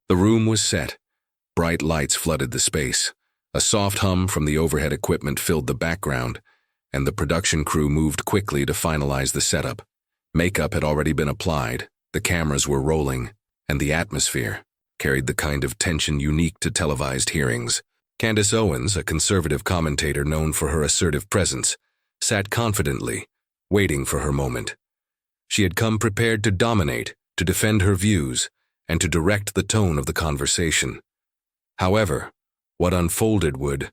The room was set. Bright lights flooded the space. A soft hum from the overhead equipment filled the background, and the production crew moved quickly to finalize the setup. Makeup had already been applied, the cameras were rolling, and the atmosphere carried the kind of tension unique to televised hearings. Candace Owens, a conservative commentator known for her assertive presence, sat confidently, waiting for her moment. She had come prepared to dominate, to defend her views, and to direct the tone of the conversation. However, what unfolded would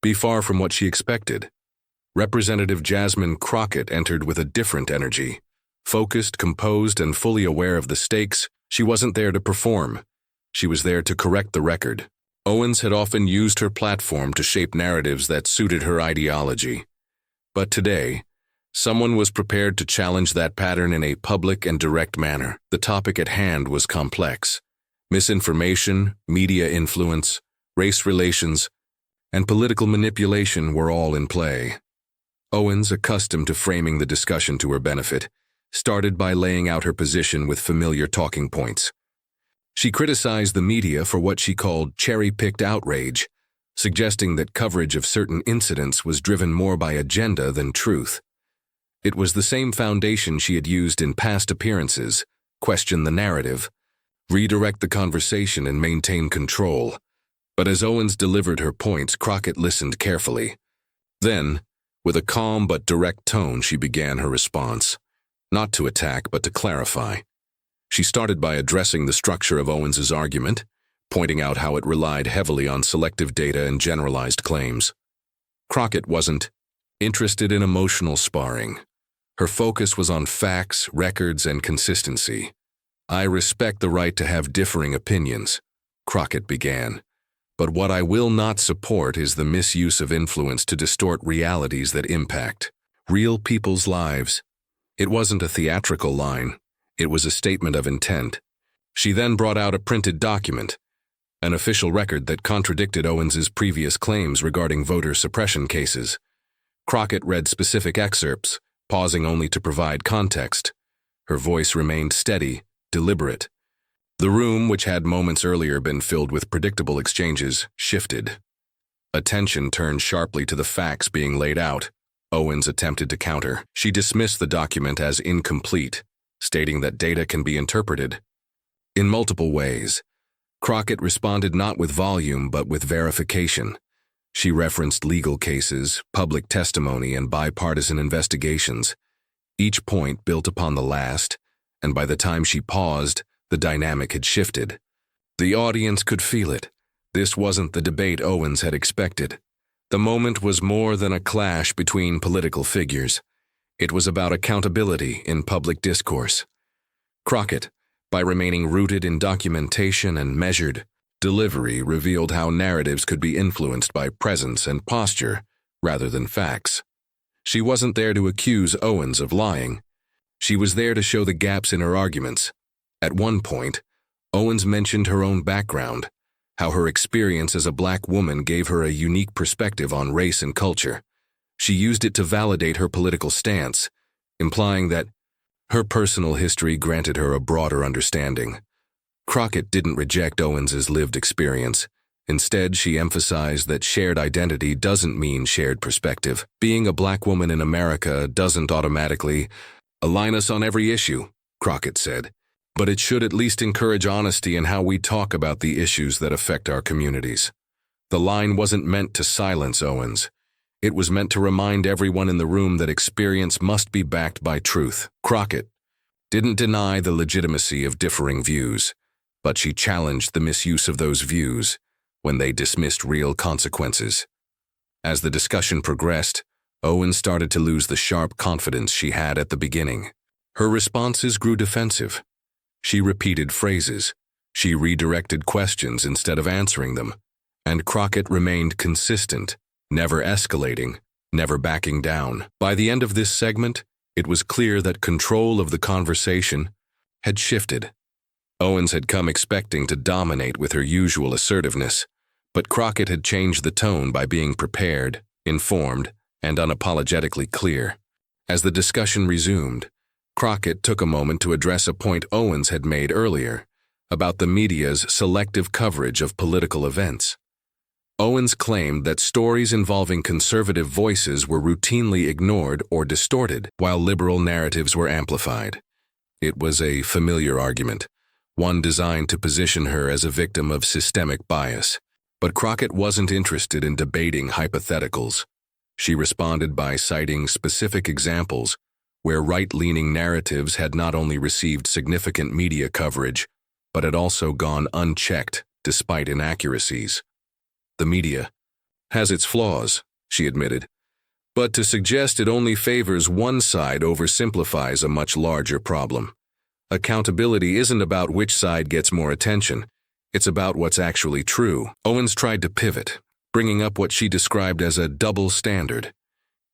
be far from what she expected. Representative Jasmine Crockett entered with a different energy. Focused, composed, and fully aware of the stakes, she wasn't there to perform. She was there to correct the record. Owens had often used her platform to shape narratives that suited her ideology. But today, someone was prepared to challenge that pattern in a public and direct manner. The topic at hand was complex. Misinformation, media influence, race relations, and political manipulation were all in play. Owens, accustomed to framing the discussion to her benefit, started by laying out her position with familiar talking points. She criticized the media for what she called cherry-picked outrage, suggesting that coverage of certain incidents was driven more by agenda than truth. It was the same foundation she had used in past appearances: question the narrative, redirect the conversation, and maintain control. But as Owens delivered her points, Crockett listened carefully. Then, with a calm but direct tone, she began her response. Not to attack, but to clarify. She started by addressing the structure of Owens's argument, pointing out how it relied heavily on selective data and generalized claims. Crockett wasn't interested in emotional sparring. Her focus was on facts, records, and consistency. "I respect the right to have differing opinions," Crockett began. "But what I will not support is the misuse of influence to distort realities that impact real people's lives." It wasn't a theatrical line. It was a statement of intent. She then brought out a printed document, an official record that contradicted Owens's previous claims regarding voter suppression cases. Crockett read specific excerpts, pausing only to provide context. Her voice remained steady, deliberate. The room, which had moments earlier been filled with predictable exchanges, shifted. Attention turned sharply to the facts being laid out. Owens attempted to counter. She dismissed the document as incomplete, stating that data can be interpreted in multiple ways. Crockett responded not with volume but with verification. She referenced legal cases, public testimony, and bipartisan investigations. Each point built upon the last, and by the time she paused, the dynamic had shifted. The audience could feel it. This wasn't the debate Owens had expected. The moment was more than a clash between political figures. It was about accountability in public discourse. Crockett, by remaining rooted in documentation and measured delivery, revealed how narratives could be influenced by presence and posture rather than facts. She wasn't there to accuse Owens of lying. She was there to show the gaps in her arguments. At one point, Owens mentioned her own background, how her experience as a Black woman gave her a unique perspective on race and culture. She used it to validate her political stance, implying that her personal history granted her a broader understanding. Crockett didn't reject Owens's lived experience. Instead, she emphasized that shared identity doesn't mean shared perspective. Being a Black woman in America doesn't automatically align us on every issue, Crockett said, but it should at least encourage honesty in how we talk about the issues that affect our communities. The line wasn't meant to silence Owens. It was meant to remind everyone in the room that experience must be backed by truth. Crockett didn't deny the legitimacy of differing views, but she challenged the misuse of those views when they dismissed real consequences. As the discussion progressed, Owens started to lose the sharp confidence she had at the beginning. Her responses grew defensive. She repeated phrases. She redirected questions instead of answering them. And Crockett remained consistent, never escalating, never backing down. By the end of this segment, it was clear that control of the conversation had shifted. Owens had come expecting to dominate with her usual assertiveness, but Crockett had changed the tone by being prepared, informed, and unapologetically clear. As the discussion resumed, Crockett took a moment to address a point Owens had made earlier, about the media's selective coverage of political events. Owens claimed that stories involving conservative voices were routinely ignored or distorted, while liberal narratives were amplified. It was a familiar argument, one designed to position her as a victim of systemic bias. But Crockett wasn't interested in debating hypotheticals. She responded by citing specific examples where right-leaning narratives had not only received significant media coverage, but had also gone unchecked despite inaccuracies. The media has its flaws, she admitted, but to suggest it only favors one side oversimplifies a much larger problem. Accountability isn't about which side gets more attention. It's about what's actually true. Owens tried to pivot, bringing up what she described as a double standard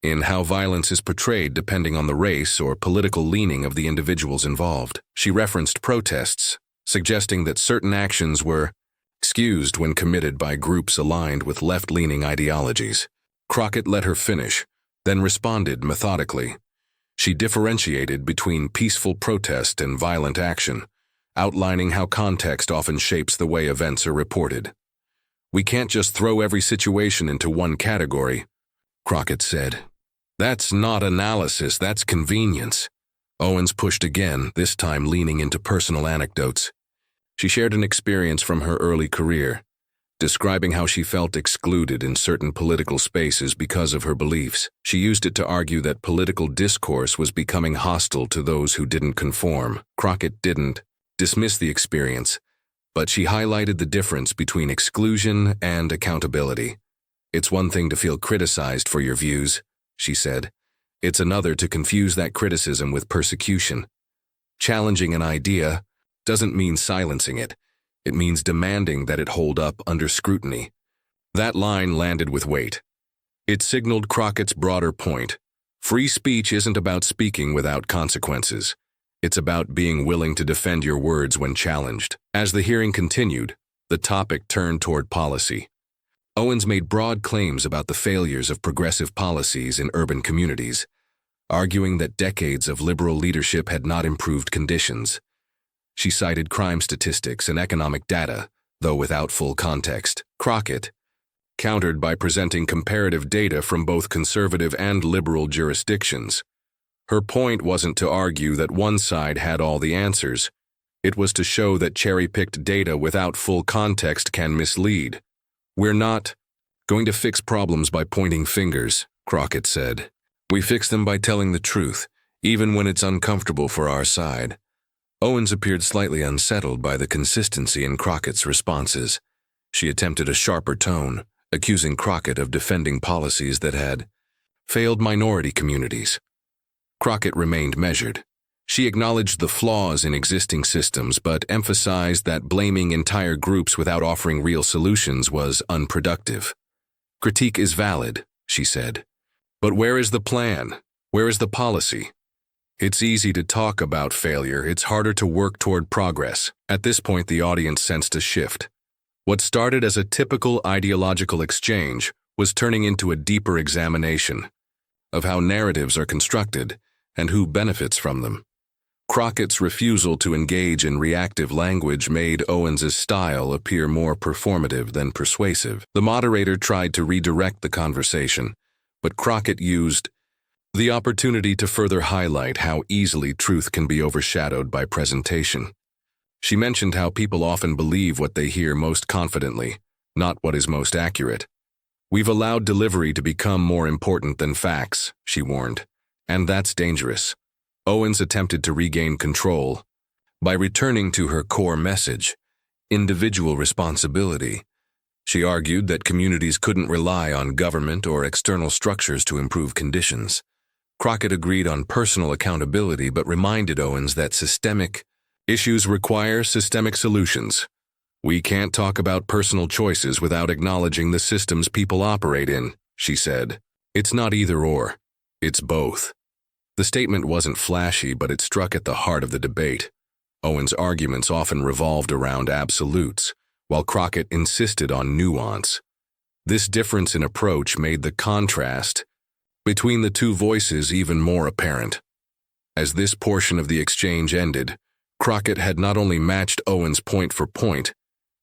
in how violence is portrayed depending on the race or political leaning of the individuals involved. She referenced protests, suggesting that certain actions were excused when committed by groups aligned with left-leaning ideologies. Crockett let her finish, then responded methodically. She differentiated between peaceful protest and violent action, outlining how context often shapes the way events are reported. "We can't just throw every situation into one category," Crockett said. "That's not analysis, that's convenience." Owens pushed again, this time leaning into personal anecdotes. She shared an experience from her early career, describing how she felt excluded in certain political spaces because of her beliefs. She used it to argue that political discourse was becoming hostile to those who didn't conform. Crockett didn't dismiss the experience, but she highlighted the difference between exclusion and accountability. "It's one thing to feel criticized for your views," she said. "It's another to confuse that criticism with persecution. Challenging an idea doesn't mean silencing it. It means demanding that it hold up under scrutiny." That line landed with weight. It signaled Crockett's broader point. Free speech isn't about speaking without consequences. It's about being willing to defend your words when challenged. As the hearing continued, the topic turned toward policy. Owens made broad claims about the failures of progressive policies in urban communities, arguing that decades of liberal leadership had not improved conditions. She cited crime statistics and economic data, though without full context. Crockett countered by presenting comparative data from both conservative and liberal jurisdictions. Her point wasn't to argue that one side had all the answers. It was to show that cherry-picked data without full context can mislead. "We're not going to fix problems by pointing fingers," Crockett said. "We fix them by telling the truth, even when it's uncomfortable for our side." Owens appeared slightly unsettled by the consistency in Crockett's responses. She attempted a sharper tone, accusing Crockett of defending policies that had failed minority communities. Crockett remained measured. She acknowledged the flaws in existing systems but emphasized that blaming entire groups without offering real solutions was unproductive. "Critique is valid," she said. "But where is the plan? Where is the policy? It's easy to talk about failure, it's harder to work toward progress." At this point, the audience sensed a shift. What started as a typical ideological exchange was turning into a deeper examination of how narratives are constructed and who benefits from them. Crockett's refusal to engage in reactive language made Owens's style appear more performative than persuasive. The moderator tried to redirect the conversation, but Crockett used the opportunity to further highlight how easily truth can be overshadowed by presentation. She mentioned how people often believe what they hear most confidently, not what is most accurate. "We've allowed delivery to become more important than facts," she warned, "and that's dangerous." Owens attempted to regain control by returning to her core message, individual responsibility. She argued that communities couldn't rely on government or external structures to improve conditions. Crockett agreed on personal accountability but reminded Owens that systemic issues require systemic solutions. "We can't talk about personal choices without acknowledging the systems people operate in," she said. "It's not either or, it's both." The statement wasn't flashy, but it struck at the heart of the debate. Owens' arguments often revolved around absolutes, while Crockett insisted on nuance. This difference in approach made the contrast between the two voices even more apparent. As this portion of the exchange ended, Crockett had not only matched Owens point for point,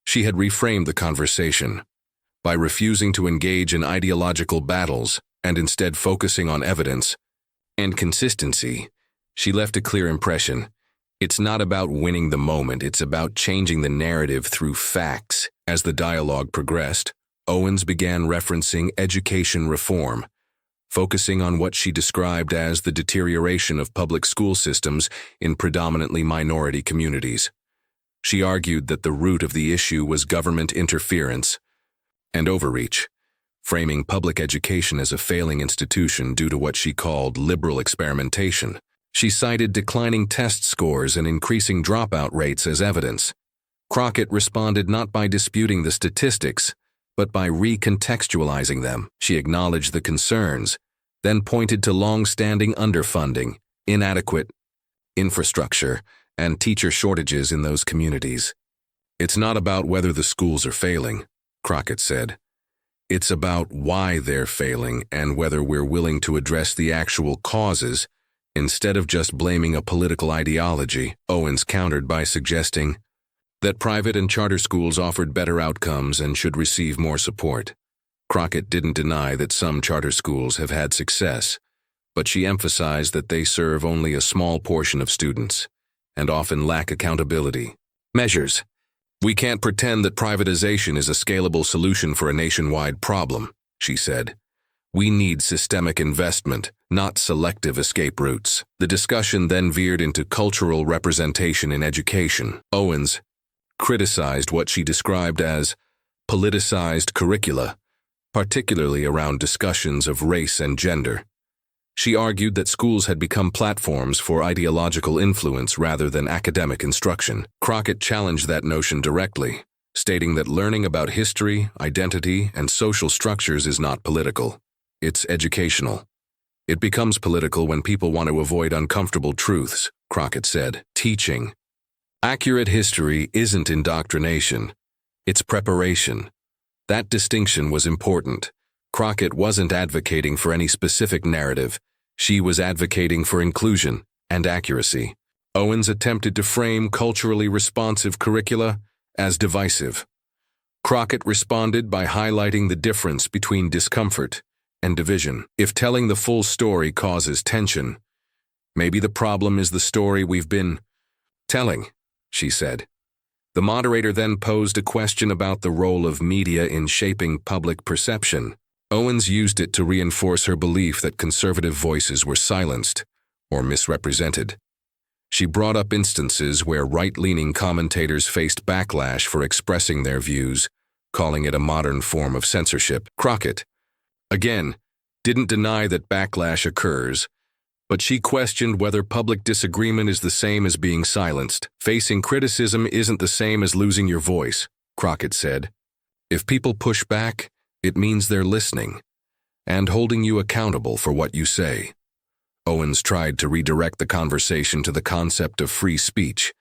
she had reframed the conversation. By refusing to engage in ideological battles and instead focusing on evidence and consistency, she left a clear impression. It's not about winning the moment, it's about changing the narrative through facts. As the dialogue progressed, Owens began referencing education reform, focusing on what she described as the deterioration of public school systems in predominantly minority communities. She argued that the root of the issue was government interference and overreach, framing public education as a failing institution due to what she called liberal experimentation. She cited declining test scores and increasing dropout rates as evidence. Crockett responded not by disputing the statistics, but by recontextualizing them. She acknowledged the concerns, then pointed to long-standing underfunding, inadequate infrastructure, and teacher shortages in those communities. It's not about whether the schools are failing, Crockett said. It's about why they're failing and whether we're willing to address the actual causes instead of just blaming a political ideology. Owens countered by suggesting that private and charter schools offered better outcomes and should receive more support. Crockett didn't deny that some charter schools have had success, but she emphasized that they serve only a small portion of students and often lack accountability measures. We can't pretend that privatization is a scalable solution for a nationwide problem, she said. We need systemic investment, not selective escape routes. The discussion then veered into cultural representation in education. Owens criticized what she described as politicized curricula, particularly around discussions of race and gender. She argued that schools had become platforms for ideological influence rather than academic instruction. Crockett challenged that notion directly, stating that learning about history, identity, and social structures is not political. It's educational. It becomes political when people want to avoid uncomfortable truths, Crockett said. Teaching accurate history isn't indoctrination, it's preparation. That distinction was important. Crockett wasn't advocating for any specific narrative. She was advocating for inclusion and accuracy. Owens attempted to frame culturally responsive curricula as divisive. Crockett responded by highlighting the difference between discomfort and division. If telling the full story causes tension, maybe the problem is the story we've been telling, she said. The moderator then posed a question about the role of media in shaping public perception. Owens used it to reinforce her belief that conservative voices were silenced or misrepresented. She brought up instances where right-leaning commentators faced backlash for expressing their views, calling it a modern form of censorship. Crockett, again, didn't deny that backlash occurs, but she questioned whether public disagreement is the same as being silenced. Facing criticism isn't the same as losing your voice, Crockett said. If people push back, it means they're listening and holding you accountable for what you say. Owens tried to redirect the conversation to the concept of free speech,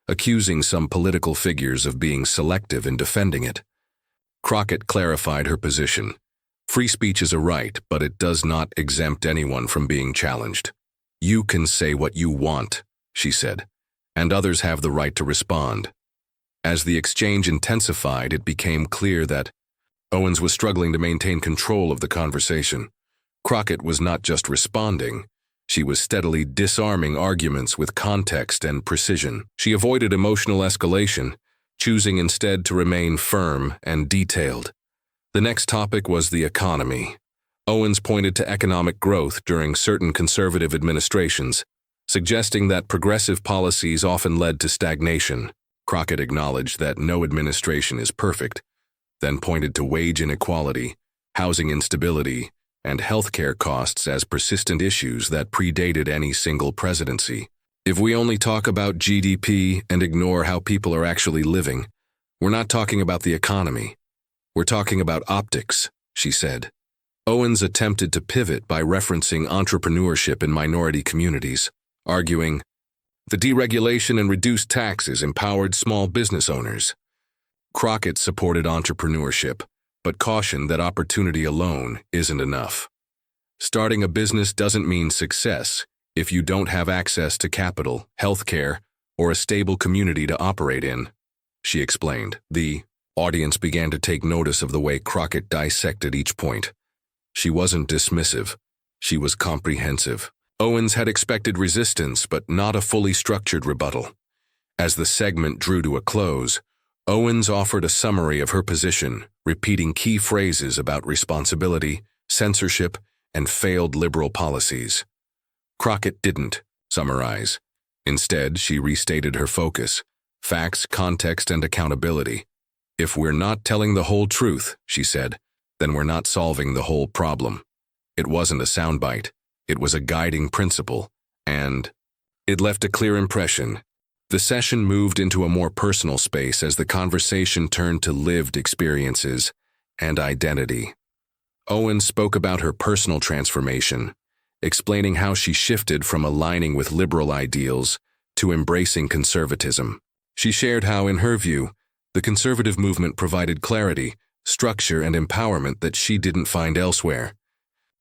accusing some political figures of being selective in defending it. Crockett clarified her position. Free speech is a right, but it does not exempt anyone from being challenged. You can say what you want, she said, and others have the right to respond. As the exchange intensified, it became clear that Owens was struggling to maintain control of the conversation. Crockett was not just responding, she was steadily disarming arguments with context and precision. She avoided emotional escalation, choosing instead to remain firm and detailed. The next topic was the economy. Owens pointed to economic growth during certain conservative administrations, suggesting that progressive policies often led to stagnation. Crockett acknowledged that no administration is perfect, then pointed to wage inequality, housing instability, and healthcare costs as persistent issues that predated any single presidency. If we only talk about GDP and ignore how people are actually living, we're not talking about the economy. We're talking about optics, she said. Owens attempted to pivot by referencing entrepreneurship in minority communities, arguing, the deregulation and reduced taxes empowered small business owners. Crockett supported entrepreneurship, but cautioned that opportunity alone isn't enough. Starting a business doesn't mean success if you don't have access to capital, healthcare, or a stable community to operate in, she explained. The audience began to take notice of the way Crockett dissected each point. She wasn't dismissive. She was comprehensive. Owens had expected resistance, but not a fully structured rebuttal. As the segment drew to a close, Owens offered a summary of her position, repeating key phrases about responsibility, censorship, and failed liberal policies. Crockett didn't summarize. Instead, she restated her focus: facts, context, and accountability. If we're not telling the whole truth, she said, then we're not solving the whole problem. It wasn't a soundbite. It was a guiding principle, and it left a clear impression. The session moved into a more personal space as the conversation turned to lived experiences and identity. Owens spoke about her personal transformation, explaining how she shifted from aligning with liberal ideals to embracing conservatism. She shared how, in her view, the conservative movement provided clarity, structure, and empowerment that she didn't find elsewhere.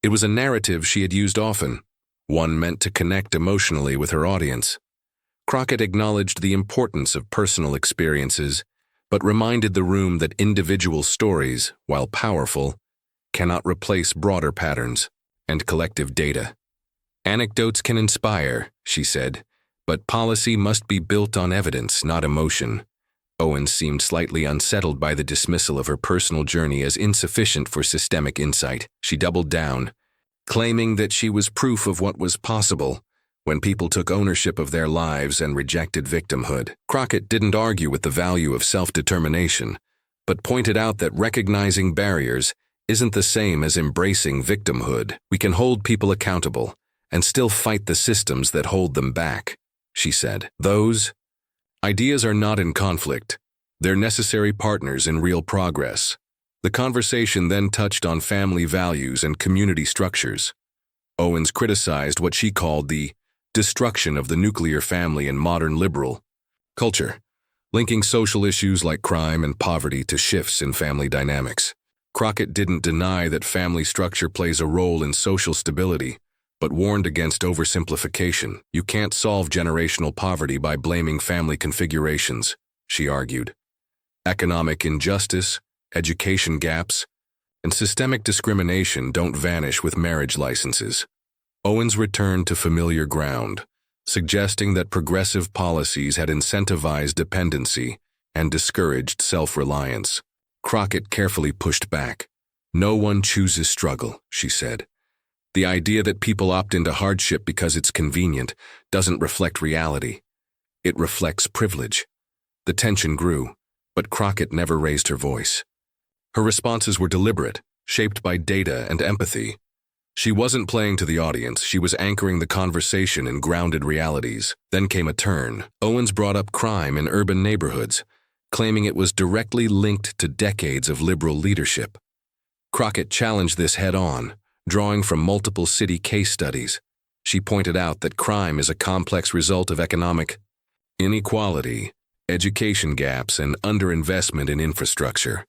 It was a narrative she had used often, one meant to connect emotionally with her audience. Crockett acknowledged the importance of personal experiences, but reminded the room that individual stories, while powerful, cannot replace broader patterns and collective data. Anecdotes can inspire, she said, but policy must be built on evidence, not emotion. Owens seemed slightly unsettled by the dismissal of her personal journey as insufficient for systemic insight. She doubled down, claiming that she was proof of what was possible when people took ownership of their lives and rejected victimhood. Crockett didn't argue with the value of self-determination, but pointed out that recognizing barriers isn't the same as embracing victimhood. We can hold people accountable and still fight the systems that hold them back, she said. Those ideas are not in conflict. They're necessary partners in real progress. The conversation then touched on family values and community structures. Owens criticized what she called the destruction of the nuclear family in modern liberal culture, linking social issues like crime and poverty to shifts in family dynamics. Crockett didn't deny that family structure plays a role in social stability, but warned against oversimplification. You can't solve generational poverty by blaming family configurations, she argued. Economic injustice, education gaps, and systemic discrimination don't vanish with marriage licenses. Owens returned to familiar ground, suggesting that progressive policies had incentivized dependency and discouraged self-reliance. Crockett carefully pushed back. No one chooses struggle, she said. The idea that people opt into hardship because it's convenient doesn't reflect reality. It reflects privilege. The tension grew, but Crockett never raised her voice. Her responses were deliberate, shaped by data and empathy. She wasn't playing to the audience, she was anchoring the conversation in grounded realities. Then came a turn. Owens brought up crime in urban neighborhoods, claiming it was directly linked to decades of liberal leadership. Crockett challenged this head-on, drawing from multiple city case studies. She pointed out that crime is a complex result of economic inequality, education gaps, and underinvestment in infrastructure,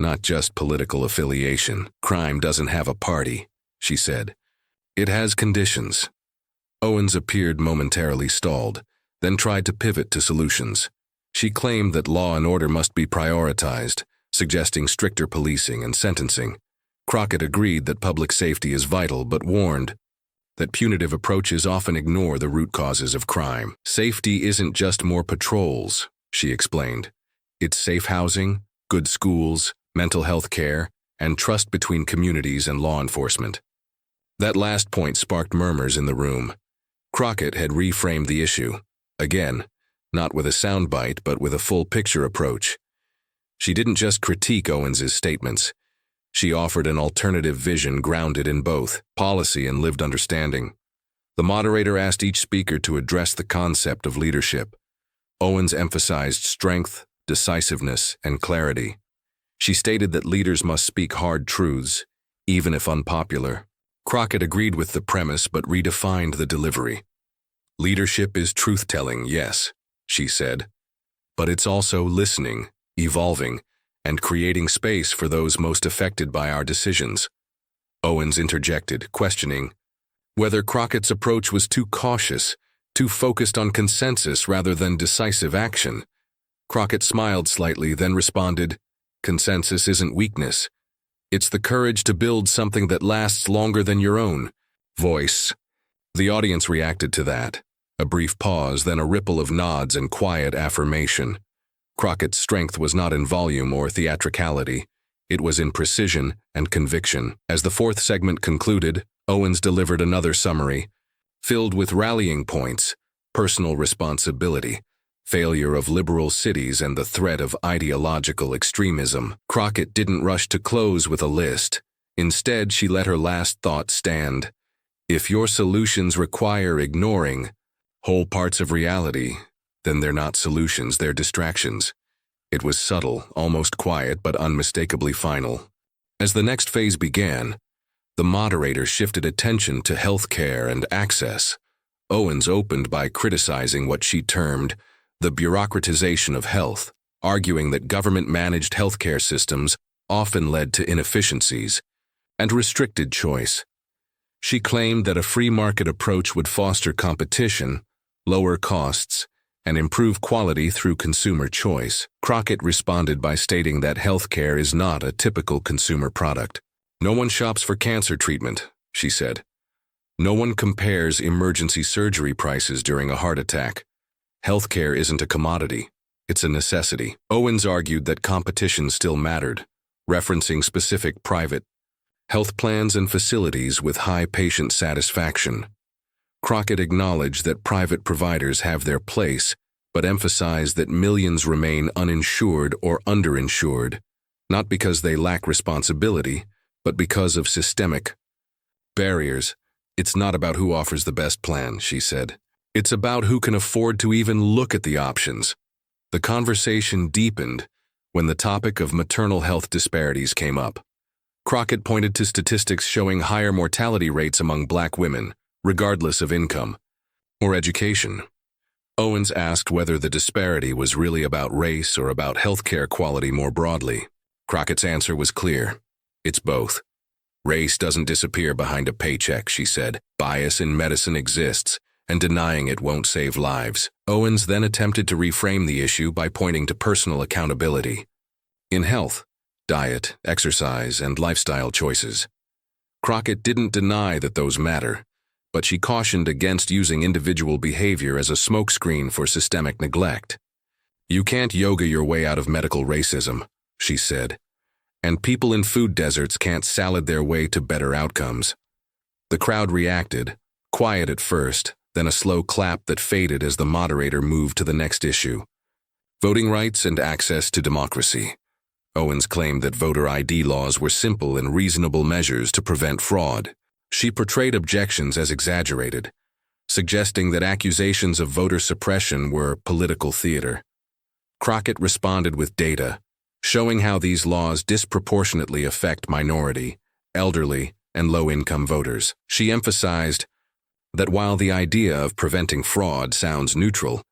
not just political affiliation. Crime doesn't have a party, she said. It has conditions. Owens appeared momentarily stalled, then tried to pivot to solutions. She claimed that law and order must be prioritized, suggesting stricter policing and sentencing. Crockett agreed that public safety is vital, but warned that punitive approaches often ignore the root causes of crime. Safety isn't just more patrols, she explained. It's safe housing, good schools, mental health care, and trust between communities and law enforcement. That last point sparked murmurs in the room. Crockett had reframed the issue, again, not with a soundbite, but with a full-picture approach. She didn't just critique Owens's statements. She offered an alternative vision grounded in both policy and lived understanding. The moderator asked each speaker to address the concept of leadership. Owens emphasized strength, decisiveness, and clarity. She stated that leaders must speak hard truths, even if unpopular. Crockett agreed with the premise but redefined the delivery. Leadership is truth-telling, yes, she said, but it's also listening, evolving, and creating space for those most affected by our decisions. Owens interjected, questioning whether Crockett's approach was too cautious, too focused on consensus rather than decisive action. Crockett smiled slightly, then responded, "Consensus isn't weakness. It's the courage to build something that lasts longer than your own voice." The audience reacted to that. A brief pause, then a ripple of nods and quiet affirmation. Crockett's strength was not in volume or theatricality. It was in precision and conviction. As the fourth segment concluded, Owens delivered another summary, filled with rallying points, personal responsibility, failure of liberal cities, and the threat of ideological extremism. Crockett didn't rush to close with a list. Instead, she let her last thought stand. If your solutions require ignoring whole parts of reality, then they're not solutions, they're distractions. It was subtle, almost quiet, but unmistakably final. As the next phase began, the moderator shifted attention to healthcare and access. Owens opened by criticizing what she termed the bureaucratization of health, arguing that government-managed healthcare systems often led to inefficiencies and restricted choice. She claimed that a free market approach would foster competition, lower costs, and improve quality through consumer choice. Crockett responded by stating that healthcare is not a typical consumer product. "No one shops for cancer treatment," she said. "No one compares emergency surgery prices during a heart attack. Healthcare isn't a commodity, it's a necessity." Owens argued that competition still mattered, referencing specific private health plans and facilities with high patient satisfaction. Crockett acknowledged that private providers have their place, but emphasized that millions remain uninsured or underinsured, not because they lack responsibility, but because of systemic barriers. "It's not about who offers the best plan," she said. "It's about who can afford to even look at the options." The conversation deepened when the topic of maternal health disparities came up. Crockett pointed to statistics showing higher mortality rates among Black women, regardless of income or education. Owens asked whether the disparity was really about race or about healthcare quality more broadly. Crockett's answer was clear. "It's both. Race doesn't disappear behind a paycheck," she said. "Bias in medicine exists, and denying it won't save lives." Owens then attempted to reframe the issue by pointing to personal accountability. In health, diet, exercise, and lifestyle choices. Crockett didn't deny that those matter, but she cautioned against using individual behavior as a smokescreen for systemic neglect. "You can't yoga your way out of medical racism," she said, "and people in food deserts can't salad their way to better outcomes." The crowd reacted, quiet at first, then a slow clap that faded as the moderator moved to the next issue. Voting rights and access to democracy. Owens claimed that voter ID laws were simple and reasonable measures to prevent fraud. She portrayed objections as exaggerated, suggesting that accusations of voter suppression were political theater. Crockett responded with data, showing how these laws disproportionately affect minority, elderly, and low-income voters. She emphasized that while the idea of preventing fraud sounds neutral,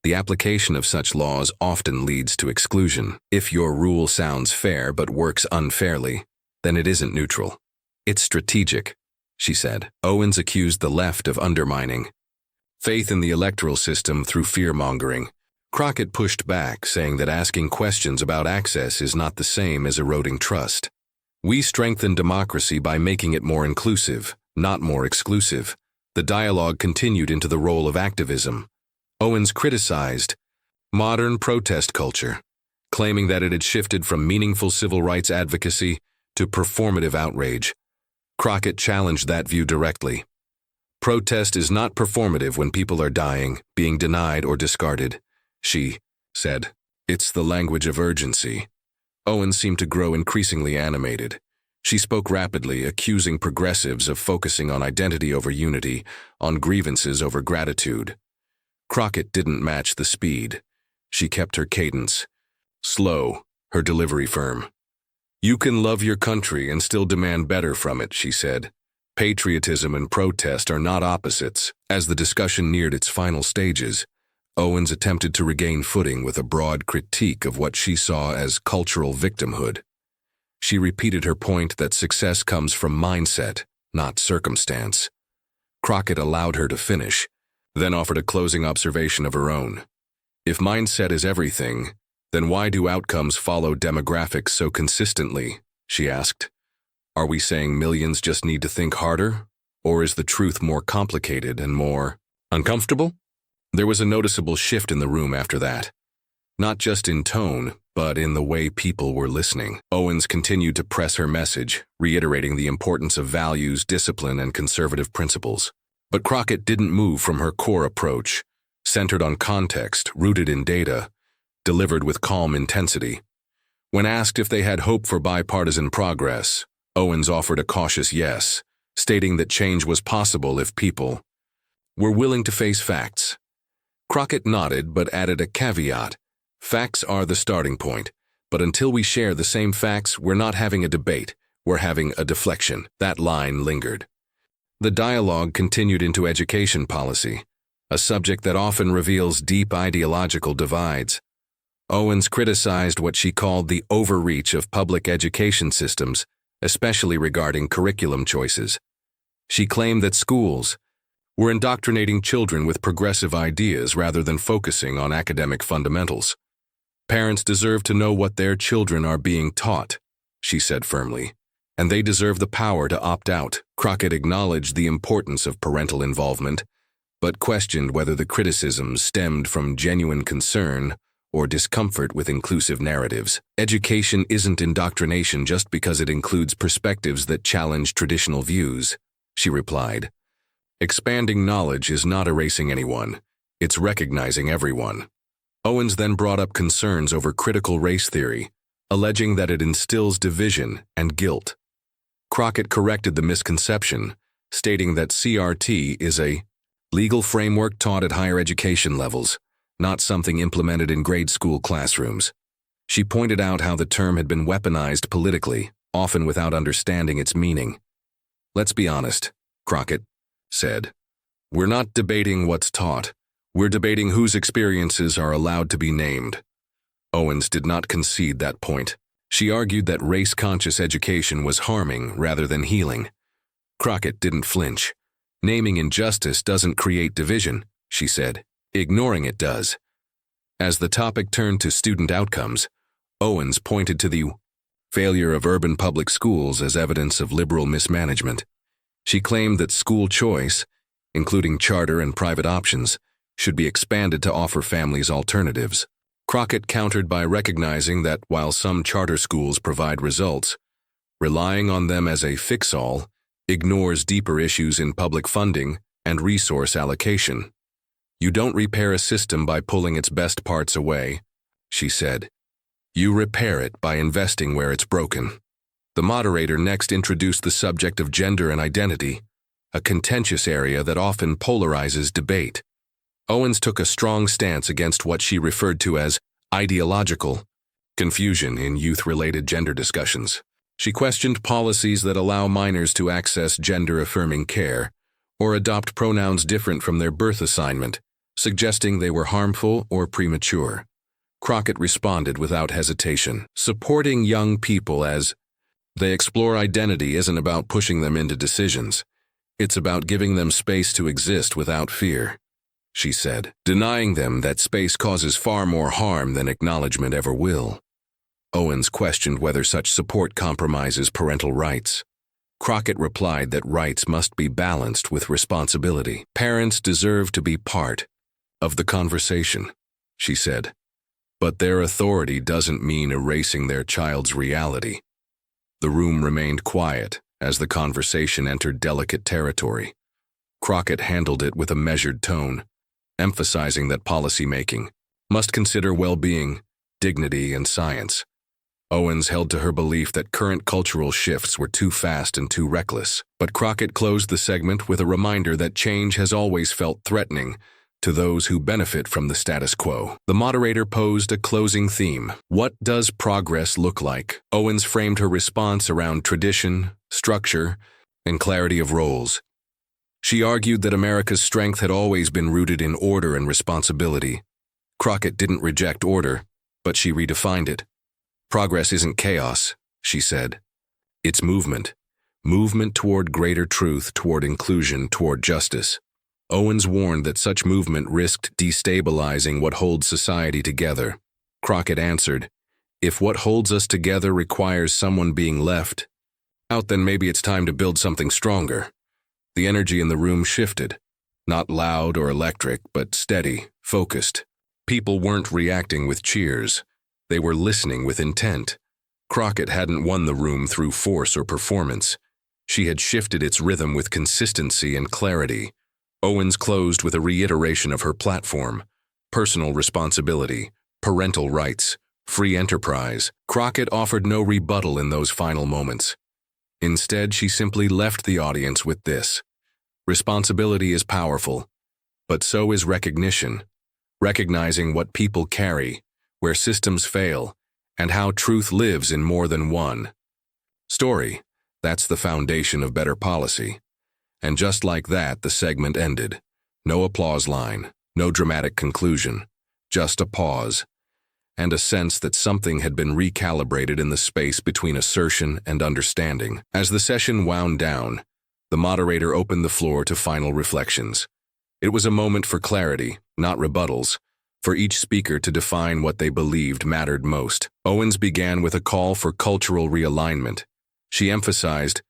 the application of such laws often leads to exclusion. If your rule sounds fair but works unfairly, then it isn't neutral. It's strategic, she said. Owens accused the left of undermining faith in the electoral system through fear-mongering. Crockett pushed back, saying that asking questions about access is not the same as eroding trust. "We strengthen democracy by making it more inclusive, not more exclusive." The dialogue continued into the role of activism. Owens criticized modern protest culture, claiming that it had shifted from meaningful civil rights advocacy to performative outrage. Crockett challenged that view directly. "Protest is not performative when people are dying, being denied, or discarded," she said. "It's the language of urgency." Owens seemed to grow increasingly animated. She spoke rapidly, accusing progressives of focusing on identity over unity, on grievances over gratitude. Crockett didn't match the speed. She kept her cadence slow, her delivery firm. "You can love your country and still demand better from it," she said. "Patriotism and protest are not opposites." As the discussion neared its final stages, Owens attempted to regain footing with a broad critique of what she saw as cultural victimhood. She repeated her point that success comes from mindset, not circumstance. Crockett allowed her to finish, then offered a closing observation of her own. If mindset is everything, then why do outcomes follow demographics so consistently? She asked. Are we saying millions just need to think harder? Or is the truth more complicated and more uncomfortable? There was a noticeable shift in the room after that. Not just in tone, but in the way people were listening. Owens continued to press her message, reiterating the importance of values, discipline, and conservative principles. But Crockett didn't move from her core approach, centered on context, rooted in data, delivered with calm intensity. When asked if they had hope for bipartisan progress, Owens offered a cautious yes, stating that change was possible if people were willing to face facts. Crockett nodded but added a caveat. Facts are the starting point, but until we share the same facts, we're not having a debate, we're having a deflection. That line lingered. The dialogue continued into education policy, a subject that often reveals deep ideological divides. Owens criticized what she called the overreach of public education systems, especially regarding curriculum choices. She claimed that schools were indoctrinating children with progressive ideas rather than focusing on academic fundamentals. Parents deserve to know what their children are being taught, she said firmly, and they deserve the power to opt out. Crockett acknowledged the importance of parental involvement, but questioned whether the criticisms stemmed from genuine concern or discomfort with inclusive narratives. Education isn't indoctrination just because it includes perspectives that challenge traditional views, she replied. Expanding knowledge is not erasing anyone, it's recognizing everyone. Owens then brought up concerns over critical race theory, alleging that it instills division and guilt. Crockett corrected the misconception, stating that CRT is a legal framework taught at higher education levels, not something implemented in grade school classrooms. She pointed out how the term had been weaponized politically, often without understanding its meaning. Let's be honest, Crockett said. We're not debating what's taught. We're debating whose experiences are allowed to be named. Owens did not concede that point. She argued that race-conscious education was harming rather than healing. Crockett didn't flinch. Naming injustice doesn't create division, she said. Ignoring it does. As the topic turned to student outcomes, Owens pointed to the failure of urban public schools as evidence of liberal mismanagement. She claimed that school choice, including charter and private options, should be expanded to offer families alternatives. Crockett countered by recognizing that while some charter schools provide results, relying on them as a fix-all ignores deeper issues in public funding and resource allocation. You don't repair a system by pulling its best parts away, she said. You repair it by investing where it's broken. The moderator next introduced the subject of gender and identity, a contentious area that often polarizes debate. Owens took a strong stance against what she referred to as ideological confusion in youth-related gender discussions. She questioned policies that allow minors to access gender-affirming care or adopt pronouns different from their birth assignment, suggesting they were harmful or premature. Crockett responded without hesitation. Supporting young people as they explore identity isn't about pushing them into decisions. It's about giving them space to exist without fear, she said. Denying them that space causes far more harm than acknowledgement ever will. Owens questioned whether such support compromises parental rights. Crockett replied that rights must be balanced with responsibility. Parents deserve to be part of the conversation, she said. But their authority doesn't mean erasing their child's reality. The room remained quiet as the conversation entered delicate territory. Crockett handled it with a measured tone, emphasizing that policymaking must consider well-being, dignity, and science. Owens held to her belief that current cultural shifts were too fast and too reckless, but Crockett closed the segment with a reminder that change has always felt threatening to those who benefit from the status quo. The moderator posed a closing theme. What does progress look like? Owens framed her response around tradition, structure, and clarity of roles. She argued that America's strength had always been rooted in order and responsibility. Crockett didn't reject order, but she redefined it. Progress isn't chaos, she said. It's movement. Movement toward greater truth, toward inclusion, toward justice. Owens warned that such movement risked destabilizing what holds society together. Crockett answered, "If what holds us together requires someone being left out, then maybe it's time to build something stronger." The energy in the room shifted, not loud or electric, but steady, focused. People weren't reacting with cheers. They were listening with intent. Crockett hadn't won the room through force or performance. She had shifted its rhythm with consistency and clarity. Owens closed with a reiteration of her platform: personal responsibility, parental rights, free enterprise. Crockett offered no rebuttal in those final moments. Instead, she simply left the audience with this: responsibility is powerful, but so is recognition. Recognizing what people carry, where systems fail, and how truth lives in more than one story. That's the foundation of better policy. And just like that, the segment ended. No applause line, no dramatic conclusion, just a pause, and a sense that something had been recalibrated in the space between assertion and understanding. As the session wound down, the moderator opened the floor to final reflections. It was a moment for clarity, not rebuttals, for each speaker to define what they believed mattered most. Owens began with a call for cultural realignment. She emphasized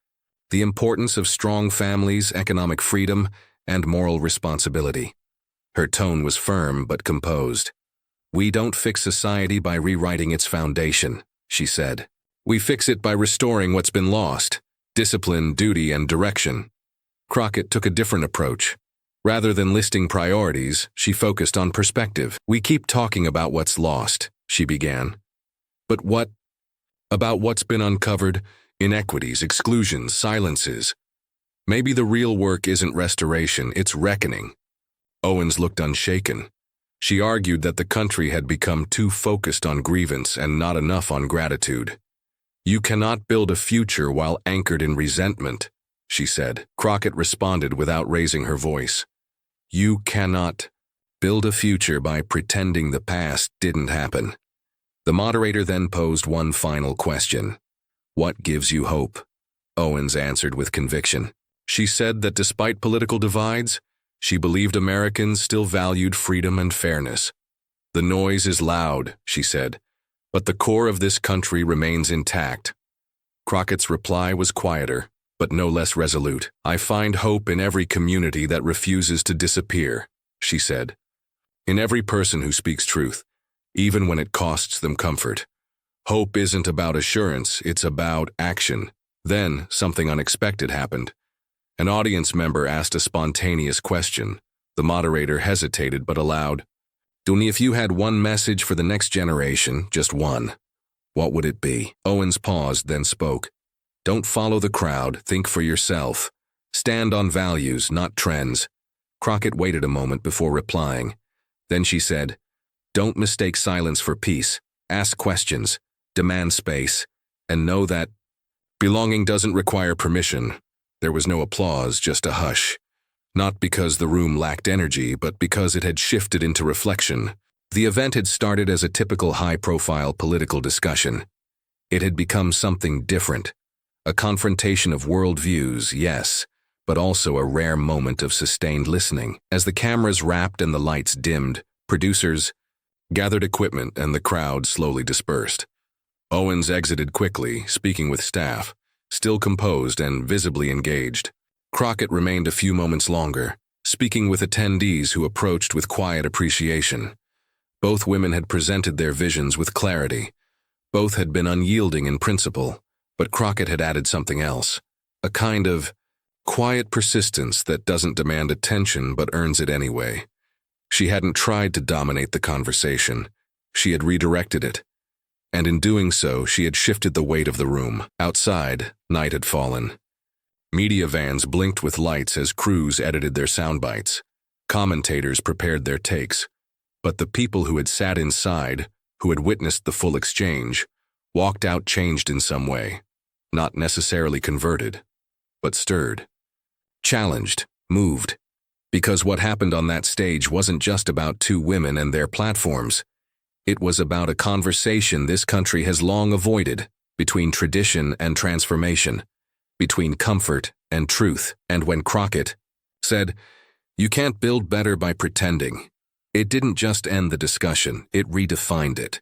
the importance of strong families, economic freedom, and moral responsibility. Her tone was firm but composed. "We don't fix society by rewriting its foundation," she said. "We fix it by restoring what's been lost: discipline, duty, and direction." Crockett took a different approach. Rather than listing priorities, she focused on perspective. "We keep talking about what's lost," she began. "But what about what's been uncovered? Inequities, exclusions, silences. Maybe the real work isn't restoration, it's reckoning." Owens looked unshaken. She argued that the country had become too focused on grievance and not enough on gratitude. "You cannot build a future while anchored in resentment," she said. Crockett responded without raising her voice. "You cannot build a future by pretending the past didn't happen." The moderator then posed one final question: "What gives you hope?" Owens answered with conviction. She said that despite political divides, she believed Americans still valued freedom and fairness. "The noise is loud," she said, "but the core of this country remains intact." Crockett's reply was quieter, but no less resolute. "I find hope in every community that refuses to disappear," she said. "In every person who speaks truth, even when it costs them comfort. Hope isn't about assurance, it's about action." Then something unexpected happened. An audience member asked a spontaneous question. The moderator hesitated but allowed, "Dooney, if you had one message for the next generation, just one, what would it be?" Owens paused, then spoke. "Don't follow the crowd, think for yourself. Stand on values, not trends." Crockett waited a moment before replying. Then she said, "Don't mistake silence for peace. Ask questions, demand space, and know that belonging doesn't require permission." There was no applause, just a hush. Not because the room lacked energy, but because it had shifted into reflection. The event had started as a typical high-profile political discussion. It had become something different. A confrontation of worldviews, yes, but also a rare moment of sustained listening. As the cameras wrapped and the lights dimmed, producers gathered equipment and the crowd slowly dispersed. Owens exited quickly, speaking with staff, still composed and visibly engaged. Crockett remained a few moments longer, speaking with attendees who approached with quiet appreciation. Both women had presented their visions with clarity. Both had been unyielding in principle, but Crockett had added something else, a kind of quiet persistence that doesn't demand attention but earns it anyway. She hadn't tried to dominate the conversation. She had redirected it. And in doing so, she had shifted the weight of the room. Outside, night had fallen. Media vans blinked with lights as crews edited their sound bites. Commentators prepared their takes. But the people who had sat inside, who had witnessed the full exchange, walked out changed in some way. Not necessarily converted, but stirred. Challenged, moved. Because what happened on that stage wasn't just about two women and their platforms. It was about a conversation this country has long avoided, between tradition and transformation, between comfort and truth. And when Crockett said, You can't build better by pretending. It didn't just end the discussion, it redefined it.